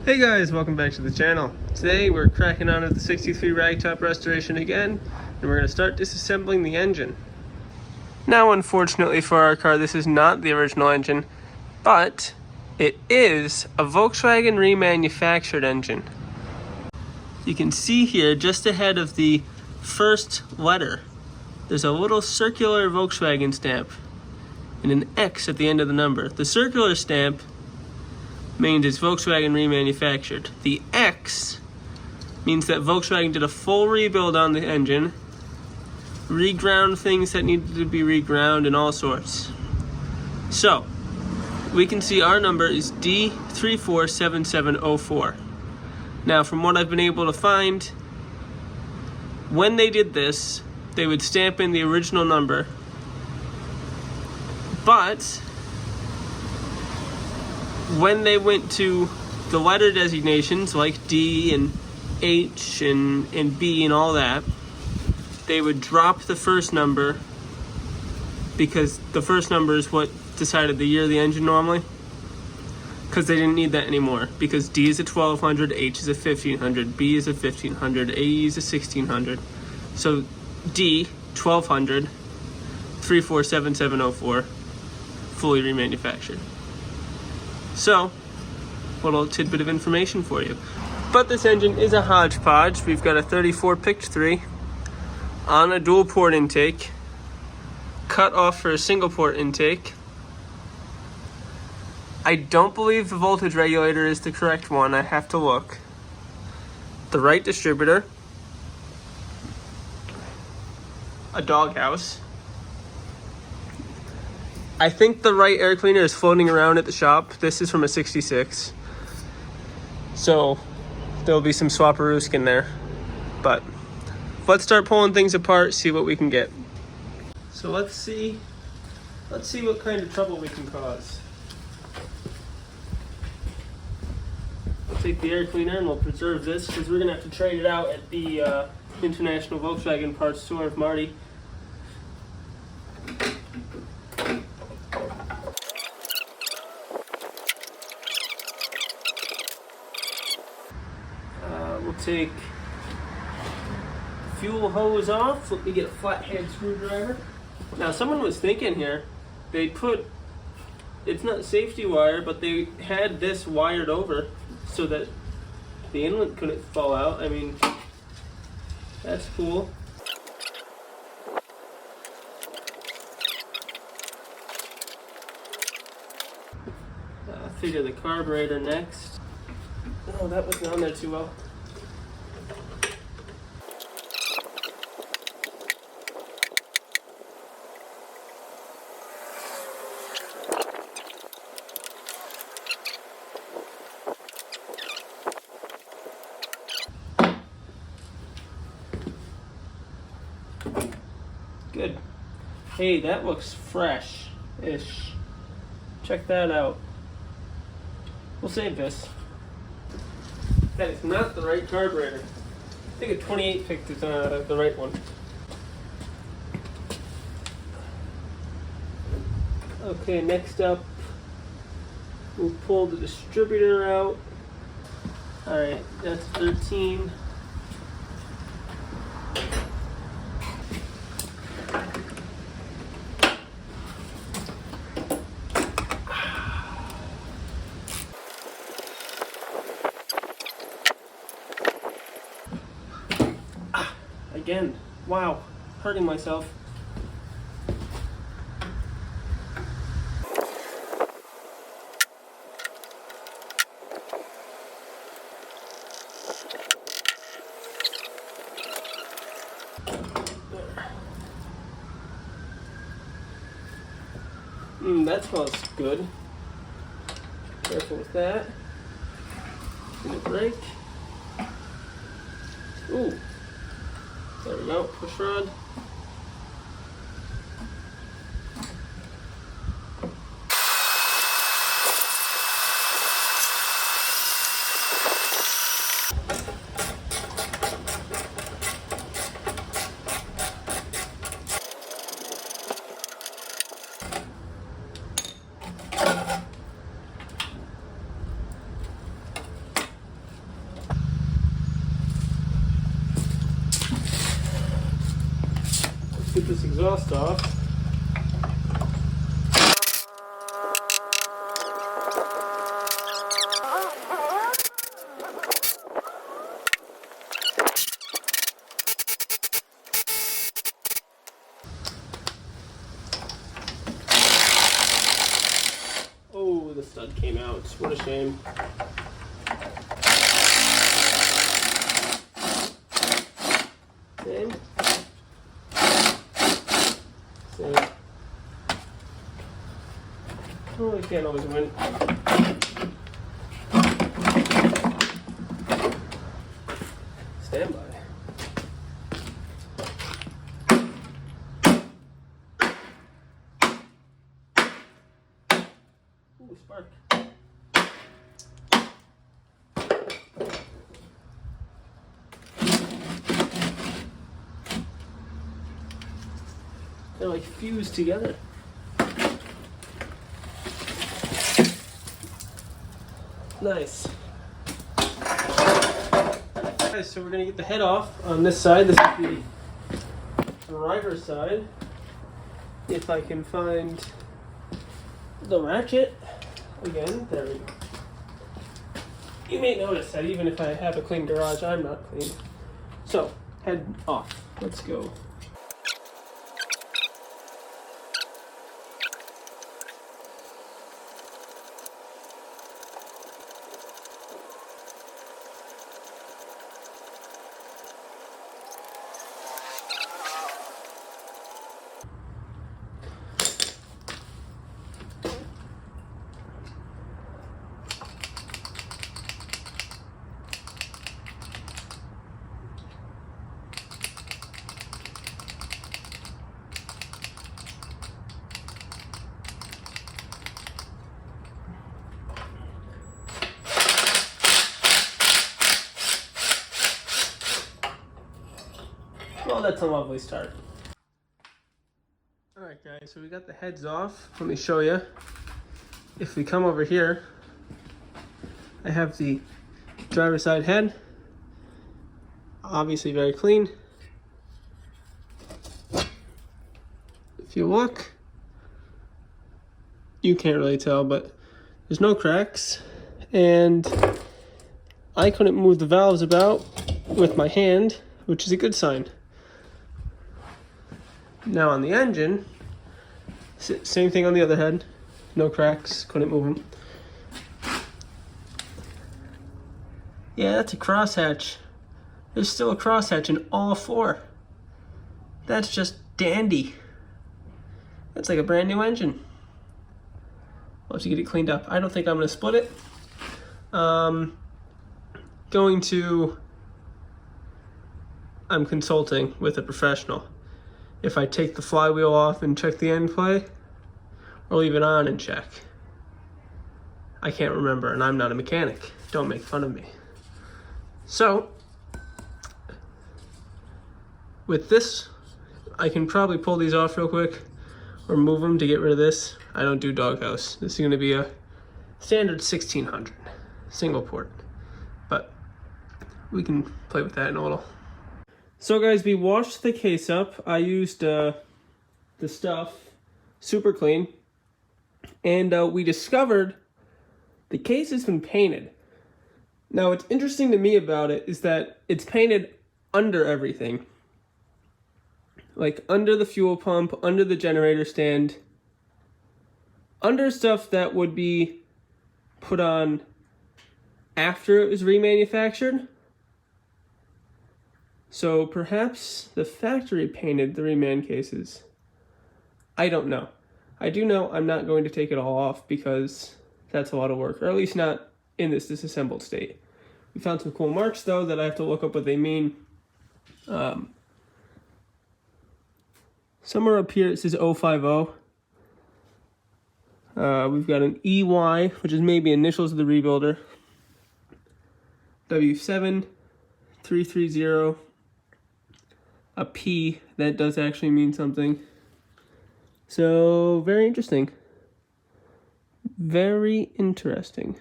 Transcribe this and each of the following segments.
Hey guys, welcome back to the channel. Today we're cracking on at the 63 Ragtop restoration again, and we're going to start disassembling the engine. Now unfortunately for our car, this is not the original engine, but it is a Volkswagen remanufactured engine. You can see here just ahead of the first letter, there's a little circular Volkswagen stamp and an X at the end of the number. The circular stamp means it's Volkswagen remanufactured. The X means that Volkswagen did a full rebuild on the engine, reground things that needed to be reground and all sorts. So, we can see our number is D347704. Now, from what I've been able to find, when they did this, they would stamp in the original number, but when they went to the letter designations like D and H and B and all that, they would drop the first number because the first number is what decided the year of the engine normally, because they didn't need that anymore, because D is a 1200, H is a 1500, B is a 1500, A is a 1600. So D, 1200, 347704, fully remanufactured. So, little tidbit of information for you. But this engine is a hodgepodge. We've got a 34 picked 3 on a dual port intake, cut off for a single port intake. I don't believe the voltage regulator is the correct one. I have to look. The right distributor, a doghouse. I think the right air cleaner is floating around at the shop. This is from a 66. So there'll be some swapperoosk in there. But let's start pulling things apart, see what we can get. So let's see what kind of trouble we can cause. We'll take the air cleaner and we'll preserve this because we're gonna have to trade it out at the International Volkswagen Parts Store of Marty. We'll take the fuel hose off. Let me get a flathead screwdriver. Now, someone was thinking here, they put, it's not safety wire, but they had this wired over so that the inlet couldn't fall out. I mean, that's cool. Figure the carburetor next. Oh, that wasn't on there too well. Good. Hey, that looks fresh-ish. Check that out. We'll save this. That is not the right carburetor. I think a 28 pick is the right one. Okay, next up, we'll pull the distributor out. Alright, that's 13. Again, wow, hurting myself. That smells good. Careful with that. Gonna break. Ooh. There we go, push rod. exhaust off. Oh, the stud came out. What a shame. Same. Oh, I can't always win. Stand by. Ooh, spark. They're like fused together. Nice. Okay, so we're gonna get the head off on this side. This is the driver's side. If I can find the ratchet again, there we go. You may notice that even if I have a clean garage, I'm not clean. So, head off. Let's go. Well, that's a lovely start. Alright guys, so we got the heads off. Let me show you. If we come over here, I have the driver's side head. Obviously very clean. If you look, you can't really tell, but there's no cracks. And I couldn't move the valves about with my hand, which is a good sign. Now on the engine, same thing on the other head. No cracks, couldn't move them. Yeah, that's a crosshatch. There's still a crosshatch in all four. That's just dandy. That's like a brand new engine. We'll have to get it cleaned up. I don't think I'm gonna split it. I'm consulting with a professional. If I take the flywheel off and check the end play, or leave it on and check. I can't remember, and I'm not a mechanic. Don't make fun of me. So, with this, I can probably pull these off real quick, or move them to get rid of this. I don't do doghouse. This is gonna be a standard 1600, single port. But we can play with that in a little. So guys, we washed the case up. I used the stuff, super clean. And we discovered the case has been painted. Now what's interesting to me about it is that it's painted under everything. Like under the fuel pump, under the generator stand, under stuff that would be put on after it was remanufactured. So perhaps the factory painted the reman cases. I don't know. I do know I'm not going to take it all off because that's a lot of work, or at least not in this disassembled state. We found some cool marks though that I have to look up what they mean. Somewhere up here it says 050. We've got an EY, which is maybe initials of the rebuilder. W7330. A P, that does actually mean something. So, very interesting. Very interesting.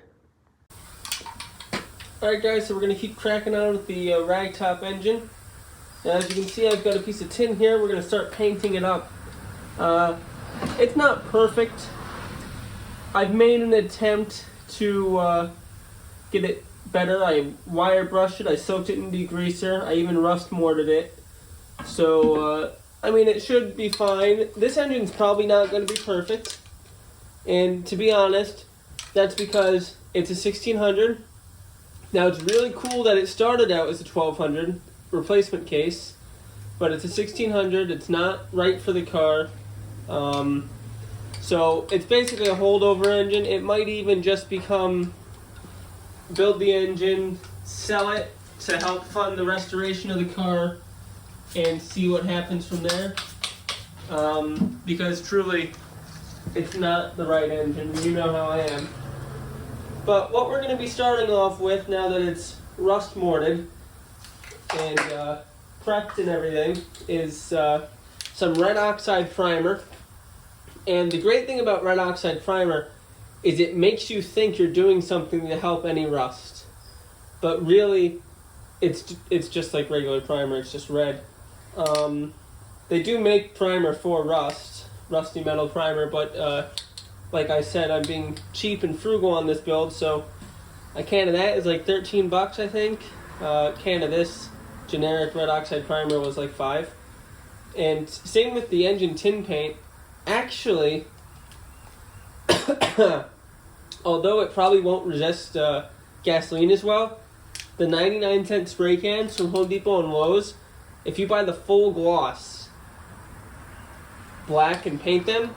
Alright guys, so we're going to keep cracking on with the Ragtop engine. Now, as you can see, I've got a piece of tin here. We're going to start painting it up. It's not perfect. I've made an attempt to get it better. I wire brushed it, I soaked it in degreaser, I even rust mortared it. So, I mean, it should be fine. This engine's probably not going to be perfect. And to be honest, that's because it's a 1600. Now, it's really cool that it started out as a 1200 replacement case, but it's a 1600. It's not right for the car. So it's basically a holdover engine. It might even just become build the engine, sell it to help fund the restoration of the car, and see what happens from there. Because truly, it's not the right engine. You know how I am. But what we're going to be starting off with, now that it's rust mortared and prepped and everything, is some red oxide primer. And the great thing about red oxide primer is it makes you think you're doing something to help any rust. But really, it's just like regular primer, it's just red. They do make primer for rusty metal primer, but like I said, I'm being cheap and frugal on this build, so a can of that is like 13 bucks, I think. A can of this generic red oxide primer was like $5. And same with the engine tin paint. Actually, although it probably won't resist gasoline as well, the 99-cent spray cans from Home Depot and Lowe's, if you buy the full gloss black and paint them,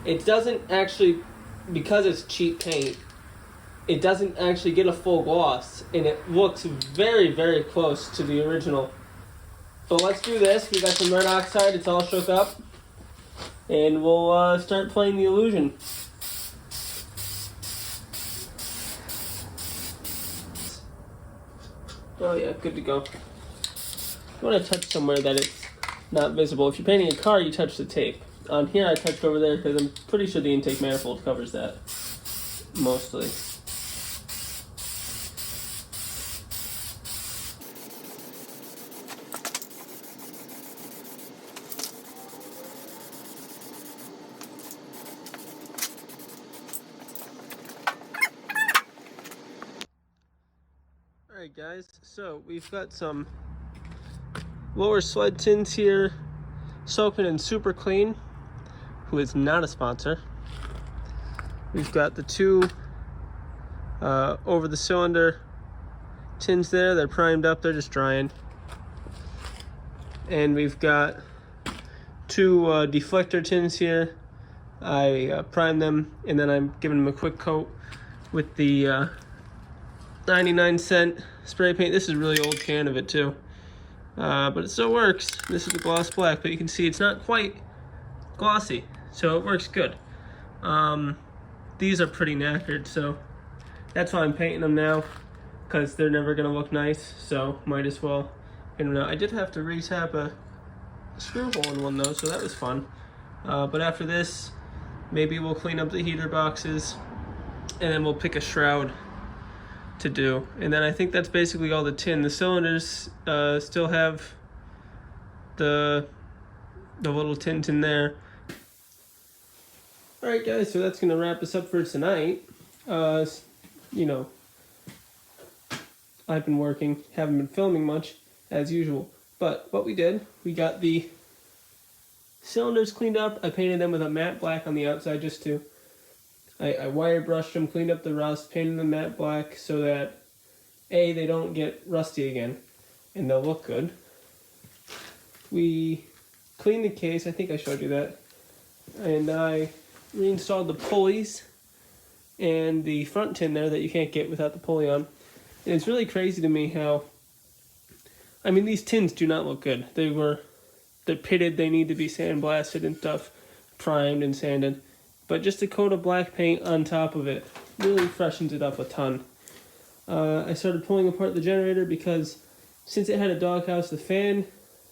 it doesn't actually, because it's cheap paint, it doesn't actually get a full gloss, and it looks very, very close to the original. So let's do this. We got some red oxide, it's all shook up, and we'll start playing the illusion. Oh yeah, good to go. You want to touch somewhere that it's not visible. If you're painting a car, you touch the tape. On here, I touched over there because I'm pretty sure the intake manifold covers that, mostly. Alright guys, so we've got some lower sled tins here, soaking in Super Clean, who is not a sponsor. We've got the two over the cylinder tins there. They're primed up, they're just drying. And we've got two deflector tins here. I primed them, and then I'm giving them a quick coat with the 99-cent spray paint. This is a really old can of it too, but it still works. This is the gloss black, but you can see it's not quite glossy, so it works good. These are pretty knackered, so that's why I'm painting them now, because they're never going to look nice, so might as well get them out. I did have to re-tap a screw hole in one though, so that was fun. But after this, maybe we'll clean up the heater boxes, and then we'll pick a shroud to do. And then I think that's basically all the tin. The cylinders still have the little tint in there. Alright guys, so that's gonna wrap us up for tonight. You know, I've been working, haven't been filming much as usual, but what we did, we got the cylinders cleaned up. I painted them with a matte black on the outside just to I wire brushed them, cleaned up the rust, painted them matte black so that A, they don't get rusty again, and they'll look good. We cleaned the case, I think I showed you that, and I reinstalled the pulleys and the front tin there that you can't get without the pulley on. And it's really crazy to me how, I mean, these tins do not look good. They're pitted, they need to be sandblasted and stuff, primed and sanded. But just a coat of black paint on top of it really freshens it up a ton. I started pulling apart the generator because since it had a doghouse, the fan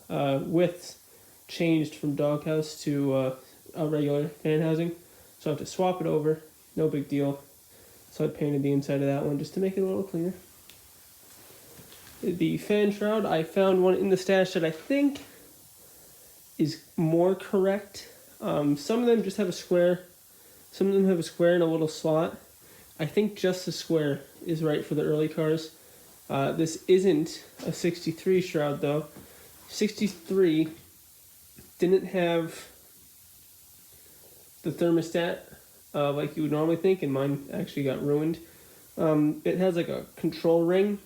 width changed from doghouse to a regular fan housing. So I have to swap it over, no big deal. So I painted the inside of that one just to make it a little cleaner. The fan shroud, I found one in the stash that I think is more correct. Some of them just have a square. Some of them have a square and a little slot. I think just the square is right for the early cars. This isn't a 63 shroud though. 63 didn't have the thermostat like you would normally think, and mine actually got ruined. It has like a control ring,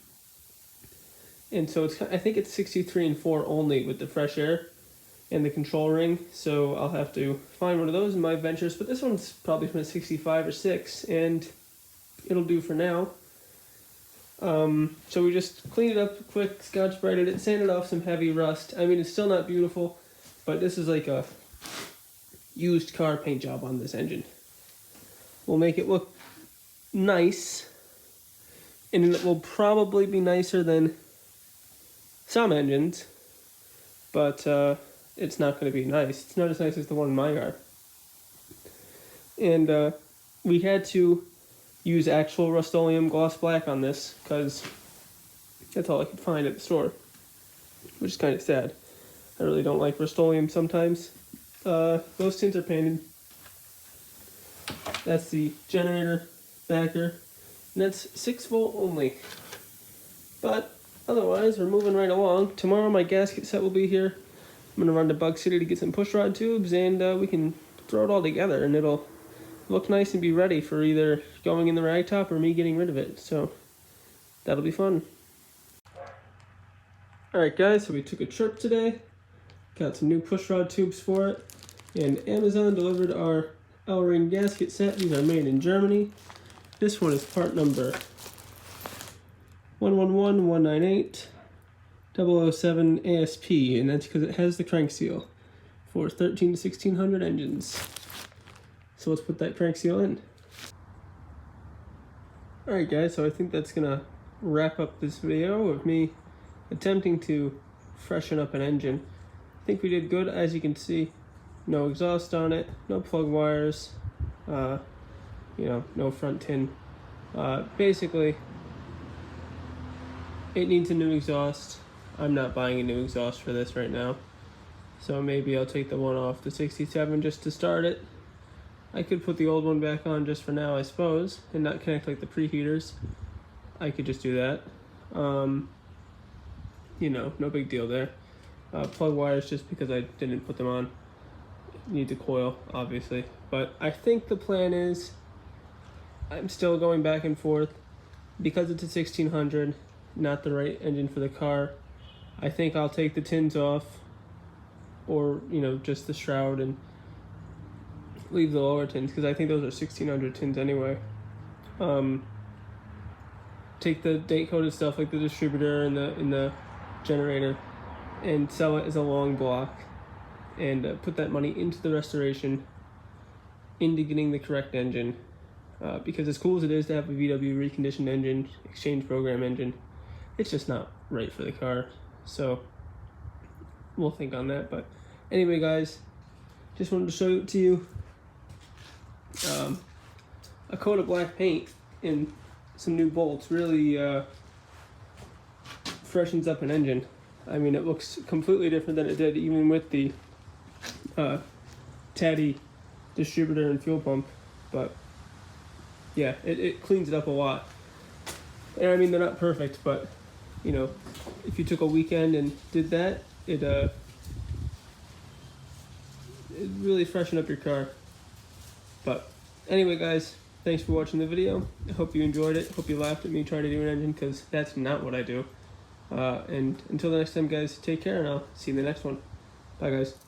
and so I think it's 63 and 4 only with the fresh air and the control ring, so I'll have to find one of those in my ventures, but this one's probably from a 65 or 6, and it'll do for now. So we just cleaned it up quick, scotch brighted it, sanded off some heavy rust. I mean, it's still not beautiful, but this is like a used car paint job on this engine. We'll make it look nice, and it will probably be nicer than some engines, but it's not going to be nice. It's not as nice as the one in my car. And we had to use actual Rust-Oleum gloss black on this because that's all I could find at the store, which is kind of sad. I really don't like Rust-Oleum sometimes. Those tints are painted. That's the generator backer, and that's 6-volt only. But otherwise, we're moving right along. Tomorrow my gasket set will be here. I'm going to run to Bug City to get some pushrod tubes, and we can throw it all together, and it'll look nice and be ready for either going in the Ragtop or me getting rid of it. So that'll be fun. Alright guys, so we took a trip today. Got some new pushrod tubes for it. And Amazon delivered our L-ring gasket set. These are made in Germany. This one is part number 111198 007 ASP, and that's because it has the crank seal for 13 to 1600 engines. So let's put that crank seal in. Alright guys, so I think that's gonna wrap up this video of me attempting to freshen up an engine. I think we did good. As you can see, no exhaust on it, no plug wires, no front tin. Basically, it needs a new exhaust. I'm not buying a new exhaust for this right now, so maybe I'll take the one off the 67 just to start it. I could put the old one back on just for now, I suppose, and not connect like the preheaters. I could just do that. No big deal there. Plug wires just because I didn't put them on. Need the coil, obviously. But I think the plan is, I'm still going back and forth. Because it's a 1600, not the right engine for the car, I think I'll take the tins off, or, just the shroud, and leave the lower tins, because I think those are 1600 tins anyway. Take the date coded stuff like the distributor and the generator and sell it as a long block, and put that money into the restoration, into getting the correct engine, because as cool as it is to have a VW reconditioned engine, exchange program engine, it's just not right for the car. So we'll think on that. But anyway guys, just wanted to show it to you. A coat of black paint and some new bolts really freshens up an engine. I mean, it looks completely different than it did even with the Taddy distributor and fuel pump. But yeah, it cleans it up a lot. And I mean, they're not perfect, but if you took a weekend and did that, it really freshened up your car. But anyway guys, thanks for watching the video. I hope you enjoyed it. Hope you laughed at me trying to do an engine, because that's not what I do. And until the next time guys, take care, and I'll see you in the next one. Bye guys.